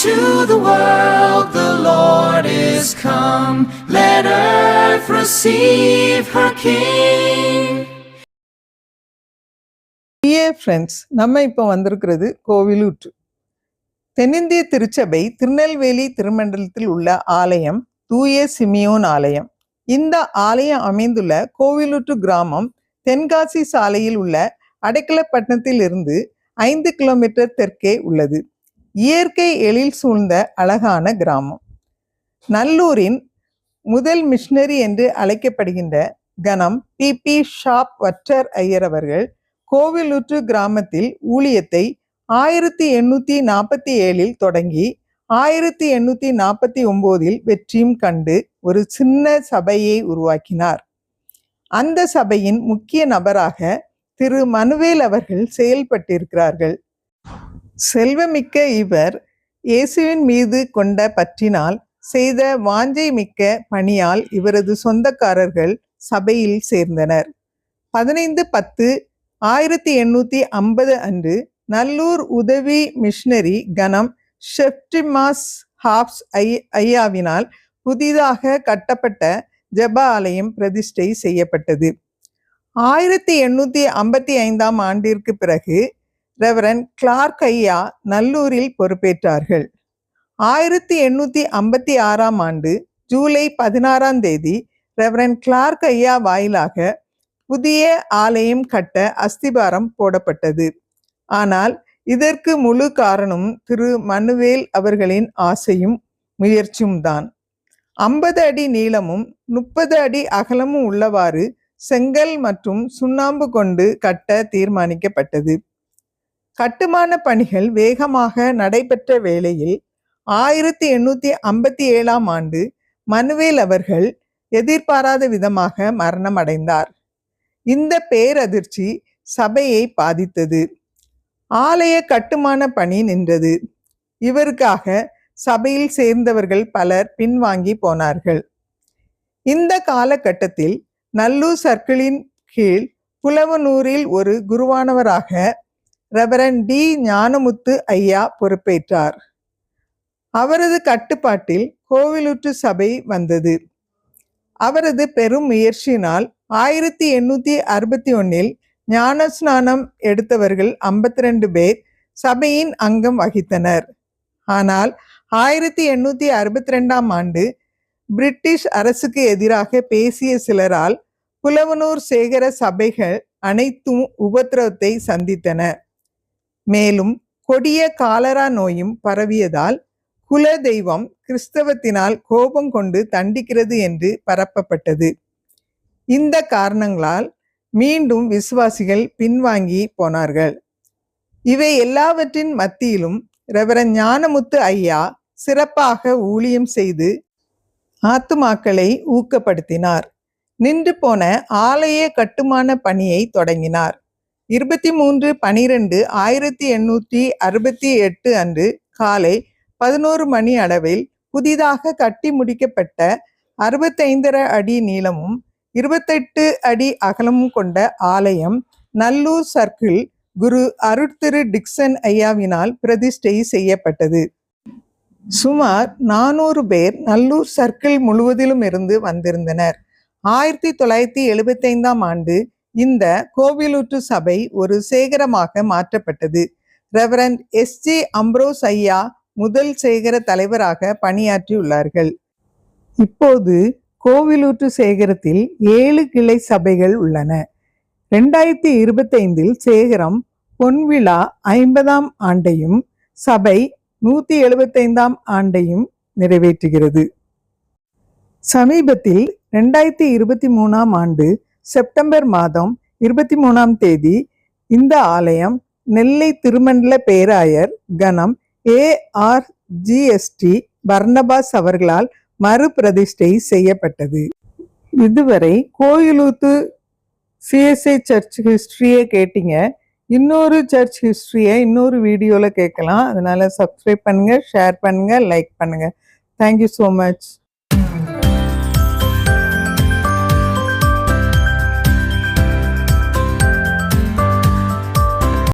into the world the Lord is come. Let earth receive her King. Dear friends, நம்ம இப்போ வந்திருக்கிறது கோவிலூற்று. தென்னிந்திய திருச்சபை திருநெல்வேலி திருமண்டலத்தில் உள்ள ஆலயம் தூய சிமியோன் ஆலயம். இந்த ஆலயம் அமைந்துள்ள கோவிலூற்று கிராமம் தென்காசி சாலையில் உள்ள அடைக்கலப்பட்டினத்தில் இருந்து 5 கிலோமீட்டர் தெற்கே உள்ளது. இயற்கை எழில் சூழ்ந்த அழகான கிராமம். நல்லூரின் முதல் மிஷனரி என்று அழைக்கப்படுகின்ற கணம் பி ஷாப் வற்றர் ஐயர் அவர்கள் கோவிலூற்று கிராமத்தில் ஊழியத்தை 1847 தொடங்கி 1849 வெற்றியும் கண்டு ஒரு சின்ன சபையை உருவாக்கினார். அந்த சபையின் முக்கிய நபராக திரு மனுவேல் அவர்கள் செயல்பட்டிருக்கிறார்கள். செல்வமிக்க இவர் இயேசுவின் மீது கொண்ட பற்றினால் செய்த வாஞ்சை மிக்க பணியால் இவரது சொந்தக்காரர்கள் சபையில் சேர்ந்தனர். 15/10/1850 அன்று நல்லூர் உதவி மிஷனரி கணம் ஷெப்டிமாஸ் ஹாப்ஸ் ஐயாவினால் புதிதாக கட்டப்பட்ட ஜெப ஆலயம் பிரதிஷ்டை செய்யப்பட்டது. 1855 ஆண்டிற்கு பிறகு ரெவரண்ட் கிளார்க் ஐயா நல்லூரில் பொறுப்பேற்றார்கள். 1856 ஆண்டு ஜூலை 16 ரெவரண்ட் கிளார்க் ஐயா வாயிலாக புதிய ஆலயம் கட்ட அஸ்திபாரம் போடப்பட்டது. ஆனால் இதற்கு முழு காரணம் திரு மனுவேல் அவர்களின் ஆசையும் முயற்சியும் தான். 50 அடி நீளமும் 30 அடி அகலமும் உள்ளவாறு செங்கல் மற்றும் சுண்ணாம்பு கொண்டு கட்ட தீர்மானிக்கப்பட்டது. கட்டுமான பணிகள் வேகமாக நடைபெற்ற வேளையில் 1857 ஆண்டு மனுவேல் அவர்கள் எதிர்பாராத விதமாக மரணம் அடைந்தார். இந்த பேரதிர்ச்சி சபையை பாதித்தது. ஆலய கட்டுமான பணி நின்றது. இவருக்காக சபையில் சேர்ந்தவர்கள் பலர் பின்வாங்கி போனார்கள். இந்த காலகட்டத்தில் நல்லூர் சர்க்கிளின் கீழ் புலவனூரில் ஒரு குருவானவராக ரெவரண்ட் டி ஞானமுத்து ஐயா பொறுப்பேற்றார். அவரது கட்டுப்பாட்டில் கோவிலூற்று சபை வந்தது. அவரது பெரும் முயற்சியினால் 1861 ஞானஸ்நானம் எடுத்தவர்கள் 52 பேர் சபையின் அங்கம் வகித்தனர். ஆனால் 1862 ஆண்டு பிரிட்டிஷ் அரசுக்கு எதிராக பேசிய சிலரால் புலவனூர் சேகர சபைகள் அனைத்தும் உபத்திரவத்தை சந்தித்தன. மேலும் கொடிய காலரா நோயும் பரவியதால் குல தெய்வம் கிறிஸ்தவத்தினால் கோபம் கொண்டு தண்டிக்கிறது என்று பரப்பப்பட்டது. இந்த காரணங்களால் மீண்டும் விசுவாசிகள் பின்வாங்கி போனார்கள். இவை எல்லாவற்றின் மத்தியிலும் ரெவரண்ட் ஞானமுத்து ஐயா சிறப்பாக ஊழியம் செய்து ஆத்துமாக்களை ஊக்கப்படுத்தினார். நின்று போன ஆலய கட்டுமான பணியை தொடங்கினார். 23/12/1868 அன்று காலை 11 மணி அளவில் புதிதாக கட்டி முடிக்கப்பட்ட 65 அடி நீளமும் 28 அடி அகலமும் கொண்ட ஆலயம் நல்லூர் சர்க்கிள் குரு அருட்திரு டிக்சன் ஐயாவினால் பிரதிஷ்டை செய்யப்பட்டது. சுமார் 400 பேர் நல்லூர் சர்க்கிள் முழுவதிலும் இருந்து வந்திருந்தனர். 1975 ஆண்டு இந்த கோவிலூற்று சபை ஒரு சேகரமாக மாற்றப்பட்டது. Reverend S G. அம்ப்ரோஸ் ஐயா முதல் சேகர தலைவராக பணியாற்றியுள்ளார்கள். இப்போது கோவிலூற்று சேகரத்தில் 7 கிளை சபைகள் உள்ளன. 2025 சேகரம் பொன்விழா 50ஆம் ஆண்டையும் சபை 175ஆம் ஆண்டையும் நிறைவேற்றுகிறது. சமீபத்தில் 2023ஆம் ஆண்டு செப்டம்பர் மாதம் 23ஆம் தேதி இந்த ஆலயம் நெல்லை திருமண்டல பேராயர் கணம் ARGST பர்னபாஸ் அவர்களால் மறுபிரதிஷ்டை செய்யப்பட்டது. இதுவரை கோயிலூத்து CSI சர்ச் ஹிஸ்டரியை கேட்டீங்க. இன்னொரு சர்ச் ஹிஸ்டரியை இன்னொரு வீடியோவில் கேட்கலாம். அதனால சப்ஸ்கிரைப் பண்ணுங்க, ஷேர் பண்ணுங்க, லைக் பண்ணுங்க. Thank you so much.